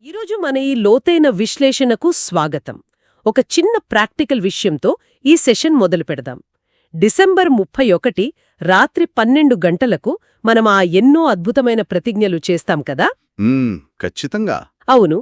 ఈరోజు మన ఈ లోతైన విశ్లేషణకు స్వాగతం. ఒక చిన్న ప్రాక్టికల్ విషయంతో ఈ సెషన్ మొదలు పెడదాం. డిసెంబర్ 31 రాత్రి 12 గంటలకు మనం ఆ ఎన్నో అద్భుతమైన ప్రతిజ్ఞలు చేస్తాం కదా. ఖచ్చితంగా. అవును,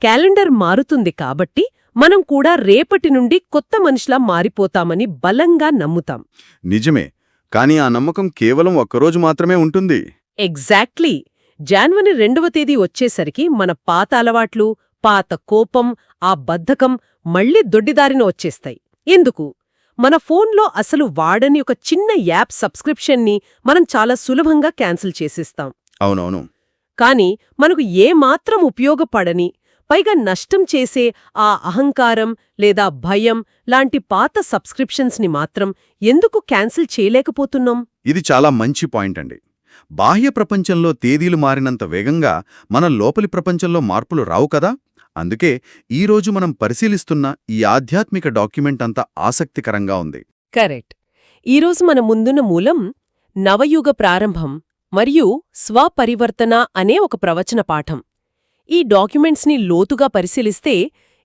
క్యాలెండర్ మారుతుంది కాబట్టి మనం కూడా రేపటి నుండి కొత్త మనిషిలా మారిపోతామని బలంగా నమ్ముతాం. నిజమే, కానీ ఆ నమ్మకం కేవలం ఒక్కరోజు మాత్రమే ఉంటుంది. ఎగ్జాక్ట్లీ. జనవరి 2వ తేదీ వచ్చేసరికి మన పాత అలవాట్లు, పాత కోపం, ఆ బద్ధకం మళ్లీ దొడ్డిదారిన వచ్చేస్తాయి. ఎందుకు? మన ఫోన్లో అసలు వాడని ఒక చిన్న యాప్ సబ్స్క్రిప్షన్ని మనం చాలా సులభంగా క్యాన్సిల్ చేసేస్తాం. అవునవును. కాని మనకు ఏమాత్రం ఉపయోగపడని, పైగా నష్టం చేసే ఆ అహంకారం లేదా భయం లాంటి పాత సబ్స్క్రిప్షన్స్ని మాత్రం ఎందుకు క్యాన్సిల్ చేయలేకపోతున్నాం? ఇది చాలా మంచి పాయింట్ అండి. బాహ్య ప్రపంచంలో తేదీలు మారినంత వేగంగా మన లోపలి ప్రపంచంలో మార్పులు రావు కదా. అందుకే ఈరోజు మనం పరిశీలిస్తున్న ఈ ఆధ్యాత్మిక డాక్యుమెంట్ అంత ఆసక్తికరంగా ఉంది. కరెక్ట్. ఈరోజు మన ముందున్న మూలం నవయుగ ప్రారంభం మరియు స్వపరివర్తన అనే ఒక ప్రవచన పాఠం. ఈ డాక్యుమెంట్స్ని లోతుగా పరిశీలిస్తే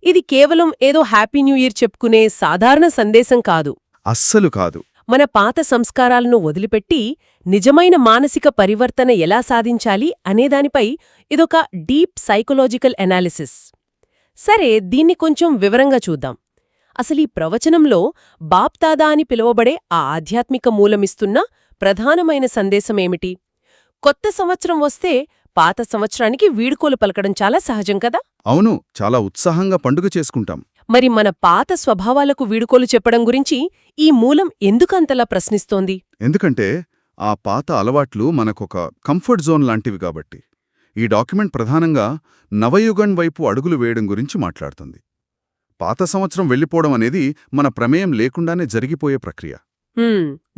ఇది కేవలం ఏదో హ్యాపీ న్యూ ఇయర్ చెప్పుకునే సాధారణ సందేశం కాదు. అస్సలు కాదు. మన పాత సంస్కారాలను వదిలిపెట్టి నిజమైన మానసిక పరివర్తన ఎలా సాధించాలి అనేదానిపై ఇదొక డీప్ సైకలాజికల్ ఎనాలిసిస్. సరే, దీన్ని కొంచెం వివరంగా చూద్దాం. అసలీ ప్రవచనంలో బాప్దాదా అని పిలువబడే ఆ ఆధ్యాత్మిక మూలమిస్తున్న ప్రధానమైన సందేశమేమిటి? కొత్త సంవత్సరం వస్తే పాత సంవత్సరానికి వీడ్కోలు పలకడం చాలా సహజం కదా. అవును, చాలా ఉత్సాహంగా పండుగ చేసుకుంటాం. మరి మన పాత స్వభావాలకు వీడుకోలు చెప్పడం గురించి ఈ మూలం ఎందుకంతలా ప్రశ్నిస్తోంది? ఎందుకంటే ఆ పాత అలవాట్లు మనకొక కంఫర్ట్ జోన్ లాంటివి కాబట్టి. ఈ డాక్యుమెంట్ ప్రధానంగా నవయుగం వైపు అడుగులు వేయడం గురించి మాట్లాడుతుంది. పాత సంవత్సరం వెళ్ళిపోవడం అనేది మన ప్రమేయం లేకుండానే జరిగిపోయే ప్రక్రియ.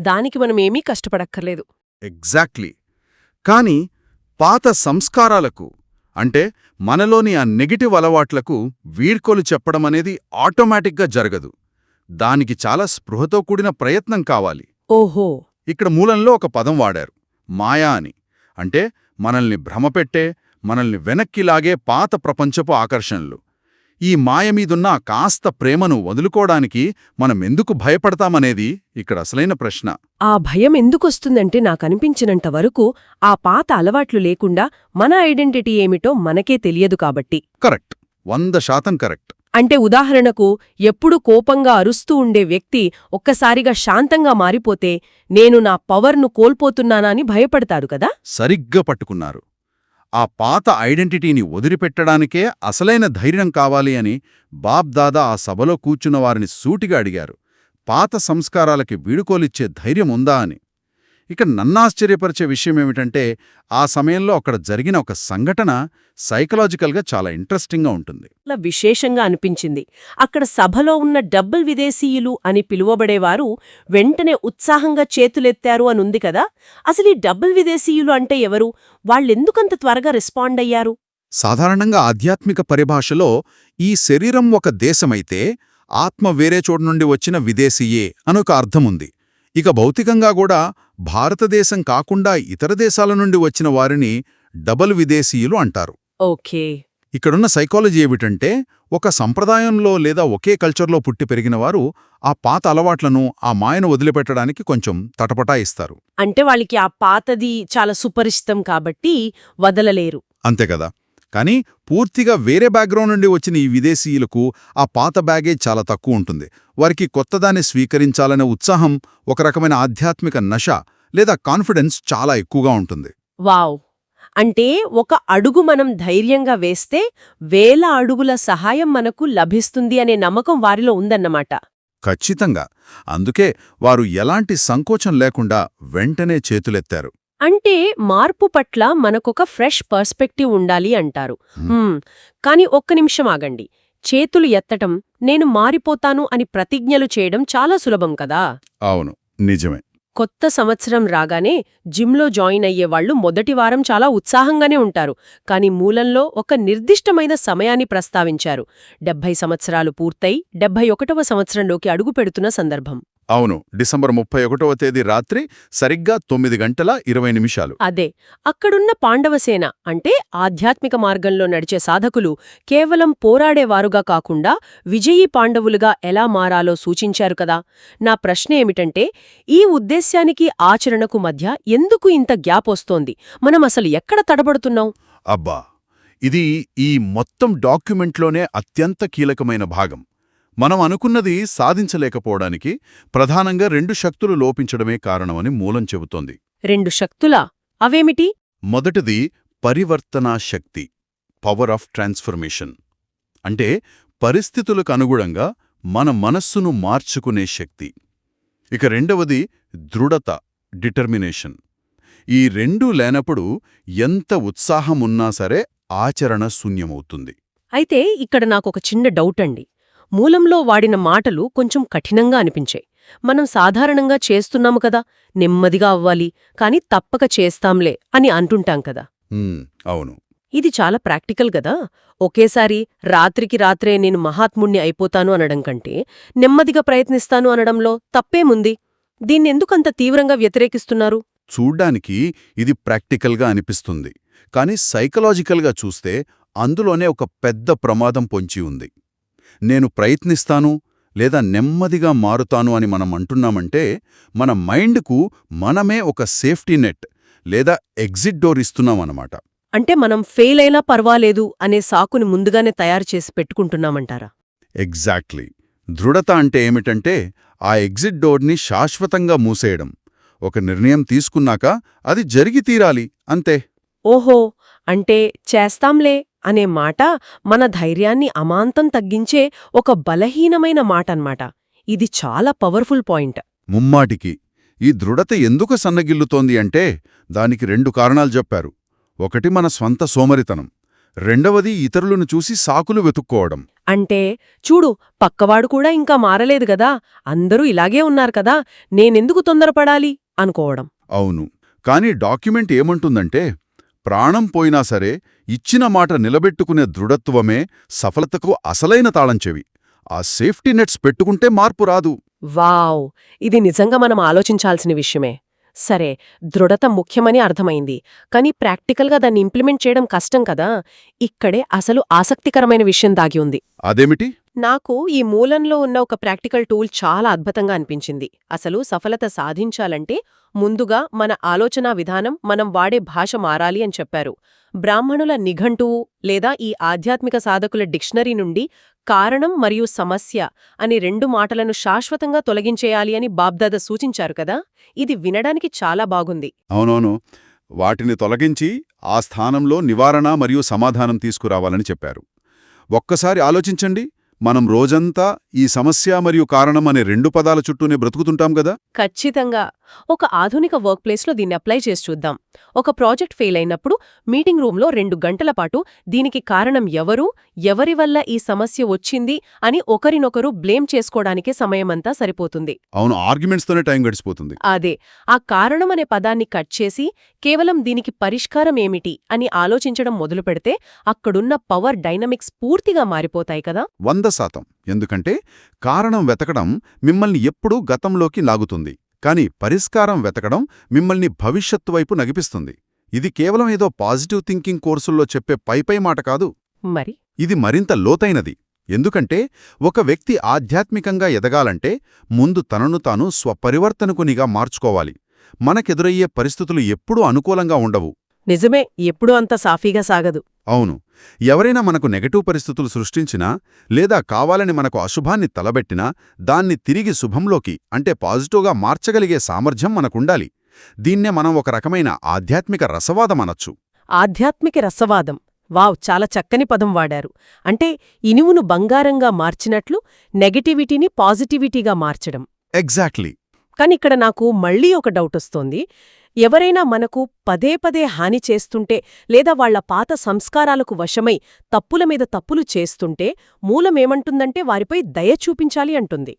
దానికి మనమేమీ కష్టపడక్కర్లేదు. ఎగ్జాక్ట్లీ. కాని పాత సంస్కారాలకు, అంటే మనలోని ఆ నెగటివ్ అలవాట్లకు వీడ్కోలు చెప్పడమనేది ఆటోమేటిక్గా జరగదు. దానికి చాలా స్పృహతో కూడిన ప్రయత్నం కావాలి. ఓహో. ఇక్కడ మూలంలో ఒక పదం వాడారు, మాయా అని. అంటే మనల్ని భ్రమపెట్టే, మనల్ని వెనక్కిలాగే పాత ప్రపంచపు ఆకర్షణలు. ఈ మాయమీదున్న కాస్త ప్రేమను వదులుకోవడానికి మనమెందుకు భయపడతామనేది ఇక్కడ అసలైన ప్రశ్న. ఆ భయం ఎందుకొస్తుందంటే నాకనిపించినంత వరకు ఆ పాత అలవాట్లు లేకుండా మన ఐడెంటిటీ ఏమిటో మనకే తెలియదు కాబట్టి. Correct, 100% correct. అంటే ఉదాహరణకు, ఎప్పుడూ కోపంగా అరుస్తూ ఉండే వ్యక్తి ఒక్కసారిగా శాంతంగా మారిపోతే నేను నా పవర్ను కోల్పోతున్నానా అని భయపడతాడు కదా. సరిగ్గా పట్టుకున్నారు. ఆ పాత ఐడెంటిటీని వదిలిపెట్టడానికే అసలైన ధైర్యం కావాలి అని బాప్దాదా ఆ సభలో కూర్చున్న వారిని సూటిగా అడిగారు. పాత సంస్కారాలకి వీడుకోలిచ్చే ధైర్యం ఉందా అని. ఇక నన్నాశ్చర్యపరిచే విషయమేమిటంటే ఆ సమయంలో అక్కడ జరిగిన ఒక సంఘటన సైకలాజికల్గా చాలా ఇంట్రెస్టింగ్గా ఉంటుంది. విశేషంగా అనిపించింది. అక్కడ సభలో ఉన్న డబ్బుల్ విదేశీయులు అని పిలువబడేవారు వెంటనే ఉత్సాహంగా చేతులెత్తారు అనుంది కదా. అసలు ఈ డబ్బుల్ విదేశీయులు అంటే ఎవరు? వాళ్ళెందుకంత త్వరగా రెస్పాండ్ అయ్యారు? సాధారణంగా ఆధ్యాత్మిక పరిభాషలో ఈ శరీరం ఒక దేశమైతే ఆత్మ వేరే చోటు నుండి వచ్చిన విదేశీయే అనొక అర్థముంది. ఇక భౌతికంగా కూడా భారతదేశం కాకుండా ఇతర దేశాల నుండి వచ్చిన వారిని డబల్ విదేశీయులు అంటారు. ఓకే. ఇక్కడున్న సైకాలజీ ఏమిటంటే, ఒక సంప్రదాయంలో లేదా ఒకే కల్చర్లో పుట్టి పెరిగినవారు ఆ పాత అలవాట్లను, ఆ మాయను వదిలిపెట్టడానికి కొంచెం తటపటాయిస్తారు. అంటే వాళ్ళకి ఆ పాతది చాలా సుపరిచితం కాబట్టి వదలలేరు. అంతేకదా. కానీ పూర్తిగా వేరే బ్యాక్గ్రౌండ్ నుండి వచ్చిన ఈ విదేశీయులకు ఆ పాత బ్యాగేజ్ చాలా తక్కువ ఉంటుంది. వారికి కొత్తదాన్ని స్వీకరించాలనే ఉత్సాహం, ఒక రకమైన ఆధ్యాత్మిక నశ లేదా కాన్ఫిడెన్స్ చాలా ఎక్కువగా ఉంటుంది. వావ్. అంటే ఒక అడుగు మనం ధైర్యంగా వేస్తే వేల అడుగుల సహాయం మనకు లభిస్తుంది అనే నమ్మకం వారిలో ఉందన్నమాట. ఖచ్చితంగా. అందుకే వారు ఎలాంటి సంకోచం లేకుండా వెంటనే చేతులెత్తారు. అంటే మార్పు పట్ల మనకొక ఫ్రెష్ పర్స్పెక్టివ్ ఉండాలి అంటారు. కాని ఒక్క నిమిషం ఆగండి. చేతులు ఎత్తటం, నేను మారిపోతాను అని ప్రతిజ్ఞలు చేయడం చాలా సులభం కదా. అవును, నిజమే. కొత్త సంవత్సరం రాగానే జిమ్లో జాయిన్ అయ్యేవాళ్లు మొదటి వారం చాలా ఉత్సాహంగానే ఉంటారు. కాని మూలంలో ఒక నిర్దిష్టమైన సమయాన్ని ప్రస్తావించారు. 70 సంవత్సరాలు పూర్తయి 71వ సంవత్సరంలోకి అడుగు పెడుతున్న సందర్భం. అవును, డిసెంబర్ 31వ తేదీ రాత్రి సరిగ్గా 9:20 అదే అక్కడున్న పాండవసేన అంటే ఆధ్యాత్మిక మార్గంలో నడిచే సాధకులు కేవలం పోరాడేవారుగా కాకుండా విజయీ పాండవులుగా ఎలా మారాలో సూచించారు కదా. నా ప్రశ్న ఏమిటంటే, ఈ ఉద్దేశ్యానికి ఆచరణకు మధ్య ఎందుకు ఇంత గ్యాప్ వస్తోంది? మనం అసలు ఎక్కడ తడబడుతున్నాం? అబ్బా, ఇది ఈ మొత్తం డాక్యుమెంట్లోనే అత్యంత కీలకమైన భాగం. మనం అనుకున్నది సాధించలేకపోవడానికి ప్రధానంగా 2 శక్తులు లోపించడమే కారణమని మూలం చెబుతోంది. 2 శక్తులా? అవేమిటి? మొదటిది పరివర్తనా శక్తి, పవర్ ఆఫ్ ట్రాన్స్ఫర్మేషన్. అంటే పరిస్థితులకు అనుగుణంగా మన మనస్సును మార్చుకునే శక్తి. ఇక రెండవది దృఢత, డిటర్మినేషన్. ఈ రెండూ లేనప్పుడు ఎంత ఉత్సాహమున్నా సరే ఆచరణ శూన్యమవుతుంది. అయితే ఇక్కడ నాకొక చిన్న డౌట్ అండి. మూలంలో వాడిన మాటలు కొంచెం కఠినంగా అనిపించాయి. మనం సాధారణంగా చేస్తున్నాము కదా, నెమ్మదిగా అవ్వాలి, కాని తప్పక చేస్తాంలే అని అంటుంటాం కదా. అవును. ఇది చాలా ప్రాక్టికల్ గదా. ఒకేసారి రాత్రికి రాత్రే నేను మహాత్ముణ్ణి అయిపోతాను అనడం కంటే నెమ్మదిగా ప్రయత్నిస్తాను అనడంలో తప్పేముంది? దీన్నెందుకంత తీవ్రంగా వ్యతిరేకిస్తున్నారు? చూడ్డానికి ఇది ప్రాక్టికల్గా అనిపిస్తుంది, కాని సైకలాజికల్గా చూస్తే అందులోనే ఒక పెద్ద ప్రమాదం పొంచి ఉంది. నేను ప్రయత్నిస్తాను లేదా నెమ్మదిగా మారుతాను అని మనం అంటున్నామంటే మన మైండ్కు మనమే ఒక సేఫ్టీ నెట్ లేదా ఎగ్జిట్ డోర్ ఇస్తున్నామన్నమాట. అంటే మనం ఫెయిల్ అయినా పర్వాలేదు అనే సాకుని ముందుగానే తయారుచేసి పెట్టుకుంటున్నామంటారా? ఎగ్జాక్ట్లీ. దృఢత అంటే ఏమిటంటే ఆ ఎగ్జిట్ డోర్ని శాశ్వతంగా మూసేయడం. ఒక నిర్ణయం తీసుకున్నాక అది జరిగి తీరాలి, అంతే. ఓహో, అంటే చేస్తాంలే అనే మాట మన ధైర్యాన్ని అమాంతం తగ్గించే ఒక బలహీనమైన మాటన్మాట. ఇది చాలా పవర్ఫుల్ పాయింట్. ముమ్మాటికి. ఈ దృఢత ఎందుకు సన్నగిల్లుతోంది అంటే దానికి 2 కారణాలు చెప్పారు. ఒకటి మన స్వంత సోమరితనం, రెండవది ఇతరులను చూసి సాకులు వెతుక్కోవడం. అంటే చూడు, పక్కవాడు కూడా ఇంకా మారలేదు గదా, అందరూ ఇలాగే ఉన్నారు కదా, నేనెందుకు తొందరపడాలి అనుకోవడం. అవును, కానీ డాక్యుమెంట్ ఏమంటుందంటే ప్రాణం పోయినా సరే ఇచ్చిన మాట నిలబెట్టుకునే దృఢత్వమే సఫలతకు అసలైన తాళంచెవి. ఆ సేఫ్టీ నెట్స్ పెట్టుకుంటే మార్పు రాదు. వావ్, ఇది నిజంగా మనం ఆలోచించాల్సిన విషయమే. సరే, దృఢత ముఖ్యమని అర్థమైంది, కానీ ప్రాక్టికల్గా దాన్ని ఇంప్లిమెంట్ చేయడం కష్టం కదా. ఇక్కడే అసలు ఆసక్తికరమైన విషయం దాగి ఉంది. అదేమిటి? నాకు ఈ మూలంలో ఉన్న ఒక ప్రాక్టికల్ టూల్ చాలా అద్భుతంగా అనిపించింది. అసలు సఫలత సాధించాలంటే ముందుగా మన ఆలోచనా విధానం, మనం వాడే భాష మారాలి అని చెప్పారు. బ్రాహ్మణుల నిఘంటువు లేదా ఈ ఆధ్యాత్మిక సాధకుల డిక్షనరీ నుండి కారణం మరియు సమస్య అనే 2 మాటలను శాశ్వతంగా తొలగించేయాలి అని బాబ్దాదా సూచించారు కదా. ఇది వినడానికి చాలా బాగుంది. అవునవును, వాటిని తొలగించి ఆ స్థానంలో నివారణ మరియు సమాధానం తీసుకురావాలని చెప్పారు. ఒక్కసారి ఆలోచించండి, మనం రోజంతా ఈ సమస్య మరియు కారణం అనే 2 పదాల చుట్టూనే బ్రతుకుతుంటాం గదా. ఖచ్చితంగా. ఒక ఆధునిక వర్క్ ప్లేస్లో దీన్ని అప్లై చేసి చూద్దాం. ఒక ప్రాజెక్ట్ ఫెయిల్ అయినప్పుడు మీటింగ్ రూంలో 2 గంటల పాటు దీనికి కారణం ఎవరు, ఎవరి వల్ల ఈ సమస్య వచ్చింది అని ఒకరినొకరు బ్లేమ్ చేసుకోవడానికే సమయమంతా సరిపోతుంది. అవును, ఆర్గ్యుమెంట్స్తోనే టైం గడిచిపోతుంది. అదే, ఆ కారణం అనే పదాన్ని కట్ చేసి కేవలం దీనికి పరిష్కారం ఏమిటి అని ఆలోచించడం మొదలుపెడితే అక్కడున్న పవర్ డైనమిక్స్ పూర్తిగా మారిపోతాయి కదా. 100%. ఎందుకంటే కారణం వెతకడం మిమ్మల్ని ఎప్పుడూ గతంలోకి లాగుతుంది, కాని పరిష్కారం వెతకడం మిమ్మల్ని భవిష్యత్తు వైపు నగిపిస్తుంది. ఇది కేవలం ఏదో పాజిటివ్ థింకింగ్ కోర్సుల్లో చెప్పే పైపై మాట కాదు. మరి ఇది మరింత లోతైనది. ఎందుకంటే ఒక వ్యక్తి ఆధ్యాత్మికంగా ఎదగాలంటే ముందు తనను తాను స్వపరివర్తనకునిగా మార్చుకోవాలి. మనకెదురయ్యే పరిస్థితులు ఎప్పుడూ అనుకూలంగా ఉండవు. నిజమే, ఎప్పుడూ అంత సాఫీగా సాగదు. అవును, ఎవరైనా మనకు నెగటివ్ పరిస్థితులు సృష్టించినా లేదా కావాలని మనకు అశుభాన్ని తలబెట్టినా దాన్ని తిరిగి శుభంలోకి అంటే పాజిటివ్గా మార్చగలిగే సామర్థ్యం మనకుండాలి. దీన్నే మనం ఒక రకమైన ఆధ్యాత్మిక రసవాదం అనొచ్చు. ఆధ్యాత్మిక రసవాదం, వావ్, చాలా చక్కని పదం వాడారు. అంటే ఇనువును బంగారంగా మార్చినట్లు నెగటివిటీని పాజిటివిటీగా మార్చడం. ఎగ్జాక్ట్లీ. కానిక్కడ నాకు మళ్ళీ ఒక డౌటొస్తోంది. ఎవరైనా మనకు పదే పదే హాని చేస్తుంటే లేదా వాళ్ల పాత సంస్కారాలకు వశమై తప్పుల మీద తప్పులు చేస్తుంటే మూలమేమంటుందంటే వారిపై దయ చూపించాలి అంటుంది.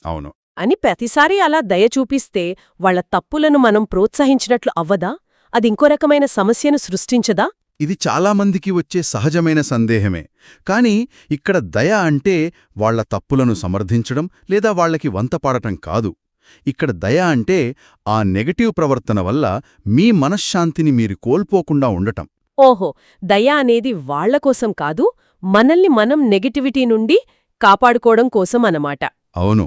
అవును. అని ప్రతిసారీ అలా దయ చూపిస్తే వాళ్ల తప్పులను మనం ప్రోత్సహించినట్లు అవ్వదా? అది ఇంకో రకమైన సమస్యను సృష్టించదా? ఇది చాలామందికి వచ్చే సహజమైన సందేహమే. కాని ఇక్కడ దయ అంటే వాళ్ల తప్పులను సమర్థించడం లేదా వాళ్లకి వంతపాడటం కాదు. ఇక్కడ దయ అంటే ఆ నెగటివ్ ప్రవర్తన వల్ల మీ మనశ్శాంతిని మీరు కోల్పోకుండా ఉండటం. ఓహో, దయ అనేది వాళ్లకోసం కాదు, మనల్ని మనం నెగటివిటీ నుండి కాపాడుకోవడం కోసం అన్నమాట. అవును,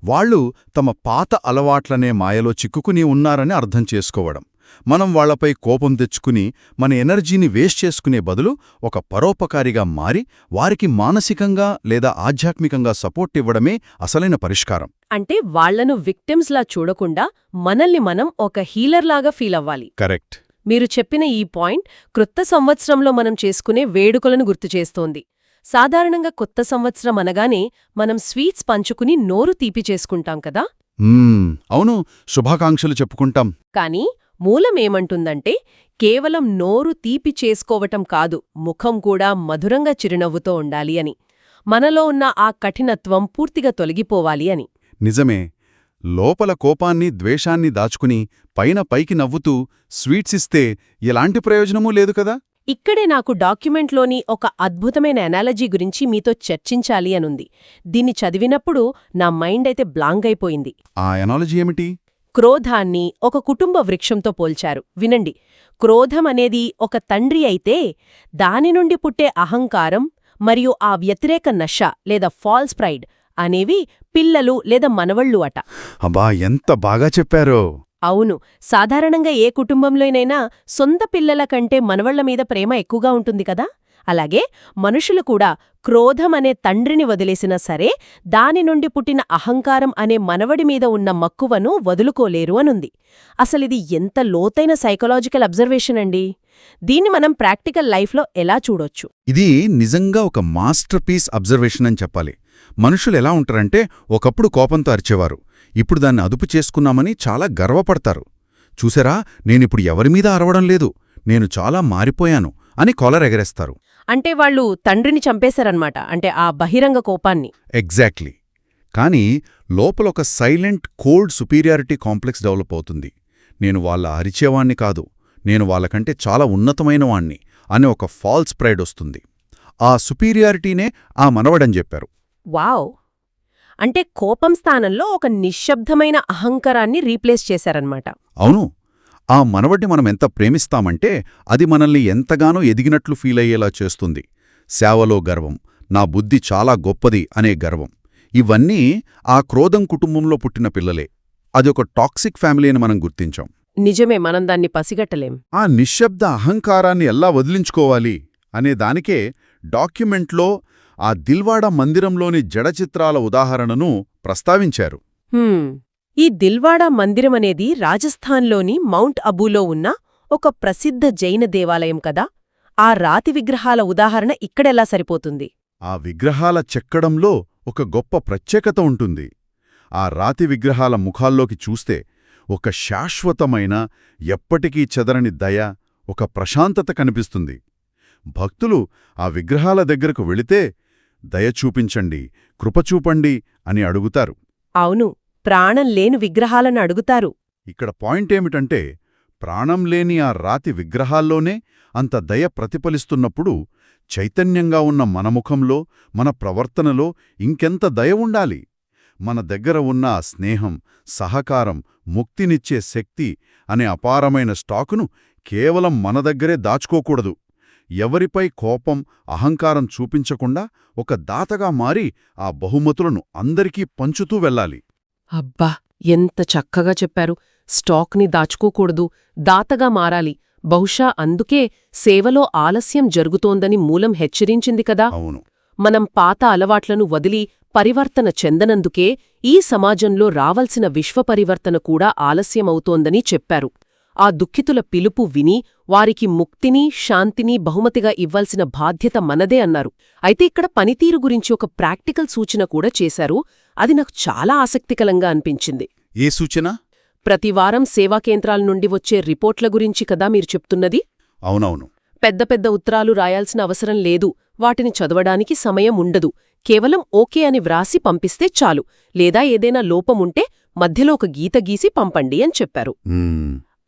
వాళ్ళు తమ పాత అలవాట్లనే మాయలో చిక్కుకుని ఉన్నారని అర్థం చేసుకోవడం. మనం వాళ్లపై కోపం తెచ్చుకుని మన ఎనర్జీని వేస్ట్ చేసుకునే బదులు ఒక పరోపకారిగా మారి వారికి మానసికంగా లేదా ఆధ్యాత్మికంగా సపోర్ట్ ఇవ్వడమే అసలైన పరిష్కారం. అంటే వాళ్లను విక్టిమ్స్లా చూడకుండా మనల్ని మనం ఒక హీలర్లాగా ఫీలవ్వాలి. కరెక్ట్. మీరు చెప్పిన ఈ పాయింట్ క్రొత్త సంవత్సరంలో మనం చేసుకునే వేడుకలను గుర్తుచేస్తోంది. సాధారణంగా కొత్త సంవత్సరం అనగానే మనం స్వీట్స్ పంచుకుని నోరు తీపి చేసుకుంటాం కదా. అవును, శుభాకాంక్షలు చెప్పుకుంటాం. కానీ మూలమేమంటుందంటే కేవలం నోరు తీపి చేసుకోవటం కాదు, ముఖం కూడా మధురంగా చిరునవ్వుతో ఉండాలి అని. మనలో ఉన్న ఆ కఠినత్వం పూర్తిగా తొలగిపోవాలి అని. నిజమే. లోపల కోపాన్ని ద్వేషాన్ని దాచుకుని పైకి నవ్వుతూ స్వీట్స్ ఇస్తే ఎలాంటి ప్రయోజనమూ లేదు కదా. ఇక్కడే నాకు డాక్యుమెంట్లోని ఒక అద్భుతమైన ఎనాలజీ గురించి మీతో చర్చించాలి అనుంది. దీన్ని చదివినప్పుడు నా మైండ్ అయితే బ్లాంక్ అయిపోయింది. ఆ ఎనాలజీ ఏమిటి? క్రోధాన్ని ఒక కుటుంబ వృక్షంతో పోల్చారు. వినండి, క్రోధం అనేది ఒక తండ్రి అయితే దాని నుండి పుట్టే అహంకారం మరియు ఆ వ్యతిరేక నశ లేదా ఫాల్స్ ప్రైడ్ అనేవి పిల్లలు లేదా మనవళ్ళు అట. అబ్బా, ఎంత బాగా చెప్పారో. అవును, సాధారణంగా ఏ కుటుంబంలోనైనా సొంత పిల్లల కంటే మనవళ్ల మీద ప్రేమ ఎక్కువగా ఉంటుంది కదా. అలాగే మనుషులు కూడా క్రోధం అనే తండ్రిని వదిలేసినా సరే దాని నుండి పుట్టిన అహంకారం అనే మనవడి మీద ఉన్న మక్కువను వదులుకోలేరు అనుంది. అసలిది ఎంత లోతైన సైకలాజికల్ అబ్జర్వేషన్ అండి. దీన్ని మనం ప్రాక్టికల్ లైఫ్లో ఎలా చూడొచ్చు? ఇది నిజంగా ఒక మాస్టర్ పీస్ అబ్జర్వేషన్ అని చెప్పాలి. మనుషులు ఎలా ఉంటారంటే ఒకప్పుడు కోపంతో అరిచేవారు, ఇప్పుడు దాన్ని అదుపు చేసుకున్నామని చాలా గర్వపడతారు. చూసారా, నేనిప్పుడు ఎవరిమీద అరవడం లేదు, నేను చాలా మారిపోయాను అని కాలర్ ఎగరేస్తారు. అంటే వాళ్ళు తండ్రిని చంపేశారన్నమాట, అంటే ఆ బహిరంగ కోపాన్ని. ఎగ్జాక్ట్లీ. కానీ లోపలొక silent cold superiority complex develop అవుతుంది. నేను వాళ్ళ అరిచేవాణ్ణి కాదు, నేను వాళ్ళకంటే చాలా ఉన్నతమైనవాణ్ణి అనే ఒక ఫాల్స్ ప్రైడ్ వస్తుంది. ఆ సుపీరియారిటీనే ఆ మనవడని చెప్పారు. వావ్! అంటే కోపం స్థానంలో ఒక నిశ్శబ్దమైన అహంకారాన్ని రీప్లేస్ చేశారన్నమాట. అవును, ఆ మనవడ్ని మనమెంత ప్రేమిస్తామంటే అది మనల్ని ఎంతగానో ఎదిగినట్లు ఫీలయ్యేలా చేస్తుంది. సేవలో గర్వం, నా బుద్ధి చాలా గొప్పది అనే గర్వం, ఇవన్నీ ఆ క్రోధం కుటుంబంలో పుట్టిన పిల్లలే. అదొక టాక్సిక్ ఫ్యామిలీ అని మనం గుర్తించాం. నిజమే, మనం దాన్ని పసిగట్టలేం. ఆ నిశ్శబ్ద అహంకారాన్ని ఎలా వదిలించుకోవాలి అనే దానికే డాక్యుమెంట్లో ఆ దిల్వాడా మందిరంలోని జడచిత్రాల ఉదాహరణను ప్రస్తావించారు. ఈ దిల్వాడా మందిరమనేది రాజస్థాన్లోని మౌంట్ అబూలో ఉన్న ఒక ప్రసిద్ధ జైన దేవాలయం కదా. ఆ రాతి విగ్రహాల ఉదాహరణ ఇక్కడెలా సరిపోతుంది? ఆ విగ్రహాల చెక్కడంలో ఒక గొప్ప ప్రత్యేకత ఉంటుంది. ఆ రాతి విగ్రహాల ముఖాల్లోకి చూస్తే ఒక శాశ్వతమైన, ఎప్పటికీ చెదరని దయ, ఒక ప్రశాంతత కనిపిస్తుంది. భక్తులు ఆ విగ్రహాల దగ్గరకు వెళితే దయ చూపించండి, కృపచూపండి అని అడుగుతారు. అవును, ప్రాణం లేని విగ్రహాలను అడుగుతారు. ఇక్కడ పాయింటేమిటంటే ప్రాణం లేని ఆ రాతి విగ్రహాల్లోనే అంత దయ ప్రతిఫలిస్తున్నప్పుడు చైతన్యంగా ఉన్న మన ముఖంలో, మన ప్రవర్తనలో ఇంకెంత దయ ఉండాలి? మన దగ్గర ఉన్న ఆ స్నేహం, సహకారం, ముక్తినిచ్చే శక్తి అనే అపారమైన స్టాకును కేవలం మన దగ్గరే దాచుకోకూడదు. ఎవరిపై కోపం, అహంకారం చూపించకుండా ఒక దాతగా మారి ఆ బహుమతులను అందరికీ పంచుతూ వెళ్ళాలి. అబ్బా, ఎంత చక్కగా చెప్పారు. స్టాక్ని దాచుకోకూడదు, దాతగా మారాలి. బహుశా అందుకే సేవలో ఆలస్యం జరుగుతోందని మూలం హెచ్చరించింది కదా. అవును, మనం పాత అలవాట్లను వదిలి పరివర్తన చెందనందుకే ఈ సమాజంలో రావలసిన విశ్వపరివర్తన కూడా ఆలస్యమవుతోందని చెప్పారు. ఆ దుఃఖితుల పిలుపు విని వారికి ముక్తిని, శాంతిని బహుమతిగా ఇవ్వాల్సిన బాధ్యత మనదే అన్నారు. అయితే ఇక్కడ పనితీరు గురించి ఒక ప్రాక్టికల్ సూచన కూడా చేశారు. అది నాకు చాలా ఆసక్తికరంగా అనిపించింది. ఏ సూచన? ప్రతివారం సేవా కేంద్రాల నుండి వచ్చే రిపోర్ట్ల గురించి కదా మీరు చెప్తున్నది? అవునవును. పెద్ద పెద్ద ఉత్తరాలు రాయాల్సిన అవసరం లేదు, వాటిని చదవడానికి సమయం ఉండదు. కేవలం ఓకే అని వ్రాసి పంపిస్తే చాలు. లేదా ఏదైనా లోపముంటే మధ్యలో ఒక గీత గీసి పంపండి అని చెప్పారు.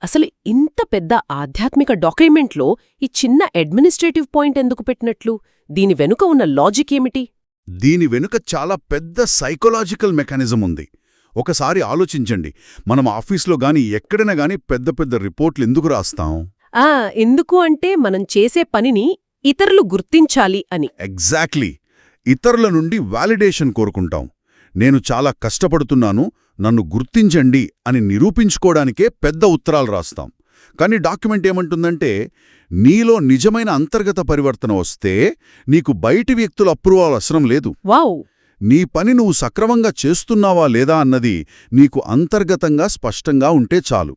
అసలు ఇంత పెద్ద ఆధ్యాత్మిక డాక్యుమెంట్లో ఈ చిన్న అడ్మినిస్ట్రేటివ్ పాయింట్ ఎందుకు పెట్టినట్లు? దీని వెనుక ఉన్న లాజిక్ ఏమిటి? దీని వెనుక చాలా పెద్ద సైకలాజికల్ మెకానిజం ఉంది. ఒకసారి ఆలోచించండి, మనం ఆఫీస్లో గాని ఎక్కడైనా గాని పెద్ద పెద్ద రిపోర్ట్లు ఎందుకు రాస్తాం? ఎందుకు అంటే మనం చేసే పనిని ఇతరులు గుర్తించాలి అని. ఎగ్జాక్ట్లీ. ఇతరుల నుండి వాలిడేషన్ కోరుకుంటాం. నేను చాలా కష్టపడుతున్నాను, నన్ను గుర్తించండి అని నిరూపించుకోవడానికే పెద్ద ఉత్తరాలు రాస్తాం. కానీ డాక్యుమెంట్ ఏమంటుందంటే, నీలో నిజమైన అంతర్గత పరివర్తన వస్తే నీకు బయటి వ్యక్తుల అప్రూవల్ అవసరం లేదు. వావ్! నీ పని నువ్వు సక్రమంగా చేస్తున్నావా లేదా అన్నది నీకు అంతర్గతంగా స్పష్టంగా ఉంటే చాలు.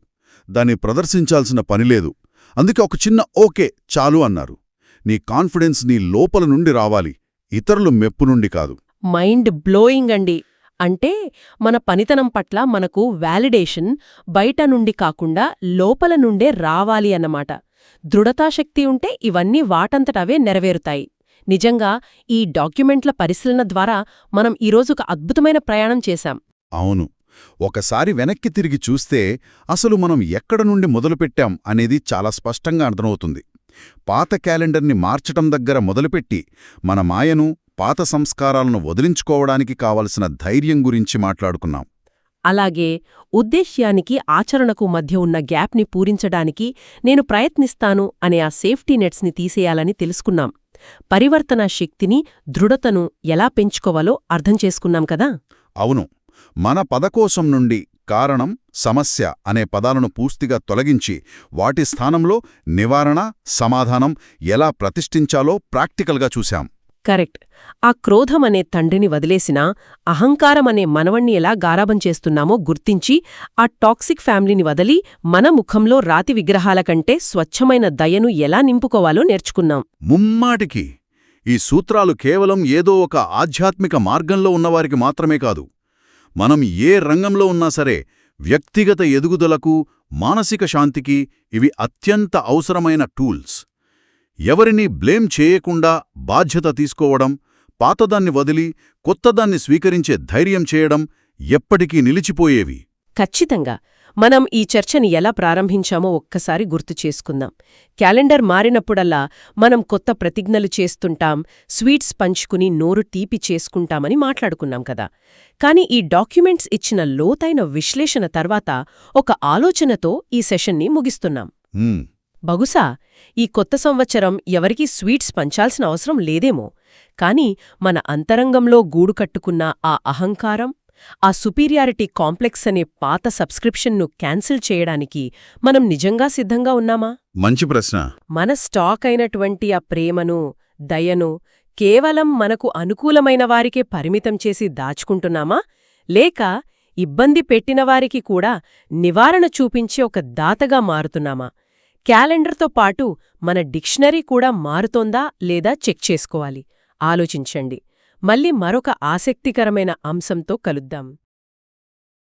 దాన్ని ప్రదర్శించాల్సిన పనిలేదు. అందుకే ఒక చిన్న ఓకే చాలు అన్నారు. నీ కాన్ఫిడెన్స్ నీ లోపల నుండి రావాలి, ఇతరులు మెప్పు నుండి కాదు. మైండ్ బ్లోయింగ్ అండి. అంటే మన పనితనం పట్ల మనకు వాలిడేషన్ బయట నుండి కాకుండా లోపల నుండే రావాలి అన్నమాట. దృఢతాశక్తి ఉంటే ఇవన్నీ వాటంతటవే నెరవేరుతాయి. నిజంగా ఈ డాక్యుమెంట్ల పరిశీలన ద్వారా మనం ఈరోజు ఒక అద్భుతమైన ప్రయాణం చేశాం. అవును. ఒకసారి వెనక్కి తిరిగి చూస్తే అసలు మనం ఎక్కడ నుండి మొదలుపెట్టాం అనేది చాలా స్పష్టంగా అర్థమవుతుంది. పాత క్యాలెండర్ని మార్చటం దగ్గర మొదలుపెట్టి మన మాయను, పాత సంస్కారాలను వదిలించుకోవడానికి కావలసిన ధైర్యం గురించి మాట్లాడుకున్నాం. అలాగే ఉద్దేశ్యానికి ఆచరణకు మధ్య ఉన్న గ్యాప్ని పూరించడానికి నేను ప్రయత్నిస్తాను అనే ఆ సేఫ్టీ నెట్స్ని తీసేయాలని తెలుసుకున్నాం. పరివర్తన శక్తిని, దృఢతను ఎలా పెంచుకోవాలో అర్థం చేసుకున్నాం కదా. అవును. మన పదకోశం నుండి కారణం, సమస్య అనే పదాలను పూర్తిగా తొలగించి వాటి స్థానంలో నివారణ, సమాధానం ఎలా ప్రతిష్ఠించాలో ప్రాక్టికల్గా చూశాం. కరెక్ట్. ఆ క్రోధమనే తండ్రిని వదిలేసినా అహంకారమనే మనవణ్ణి ఎలా గారాబం చేస్తున్నామో గుర్తించి ఆ టాక్సిక్ ఫ్యామిలీని వదిలి మన ముఖంలో రాతి విగ్రహాల కంటే స్వచ్ఛమైన దయను ఎలా నింపుకోవాలో నేర్చుకున్నాం. ముమ్మాటికి ఈ సూత్రాలు కేవలం ఏదో ఒక ఆధ్యాత్మిక మార్గంలో ఉన్నవారికి మాత్రమే కాదు, మనం ఏ రంగంలో ఉన్నా సరే వ్యక్తిగత ఎదుగుదలకు, మానసిక శాంతికి ఇవి అత్యంత అవసరమైన టూల్స్. ఎవరినీ బ్లేమ్ చేయకుండా బాధ్యత తీసుకోవడం, పాతదాన్ని వదిలి కొత్తదాన్ని స్వీకరించే ధైర్యం చేయడం ఎప్పటికీ నిలిచిపోయేవి. ఖచ్చితంగా. మనం ఈ చర్చని ఎలా ప్రారంభించామో ఒక్కసారి గుర్తు చేసుకుందాం. క్యాలెండర్ మారినప్పుడల్లా మనం కొత్త ప్రతిజ్ఞలు చేస్తుంటాం, స్వీట్స్ పంచుకుని నోరు తీపి చేసుకుంటామని మాట్లాడుకున్నాం కదా. కాని ఈ డాక్యుమెంట్స్ ఇచ్చిన లోతైన విశ్లేషణ తర్వాత ఒక ఆలోచనతో ఈ సెషన్ని ముగిస్తున్నాం. బహుశా ఈ కొత్త సంవత్సరం ఎవరికీ స్వీట్స్ పంచాల్సిన అవసరం లేదేమో, కాని మన అంతరంగంలో గూడు కట్టుకున్న ఆ అహంకారం, ఆ సుపీరియారిటీ కాంప్లెక్స్ అనే పాత సబ్స్క్రిప్షన్ను క్యాన్సిల్ చేయడానికి మనం నిజంగా సిద్ధంగా ఉన్నామా? మంచి ప్రశ్న. మన స్టాక్ అయినటువంటి ఆ ప్రేమను, దయను కేవలం మనకు అనుకూలమైన వారికే పరిమితం చేసి దాచుకుంటున్నామా? లేక ఇబ్బంది పెట్టినవారికి కూడా నివారణ చూపించే ఒక దాతగా మారుతున్నామా? క్యాలెండర్తో పాటు మన డిక్షనరీ కూడా మారుతోందా లేదా చెక్ చేసుకోవాలి. ఆలోచించండి. మళ్ళీ మరొక ఆసక్తికరమైన అంశంతో కలుద్దాం.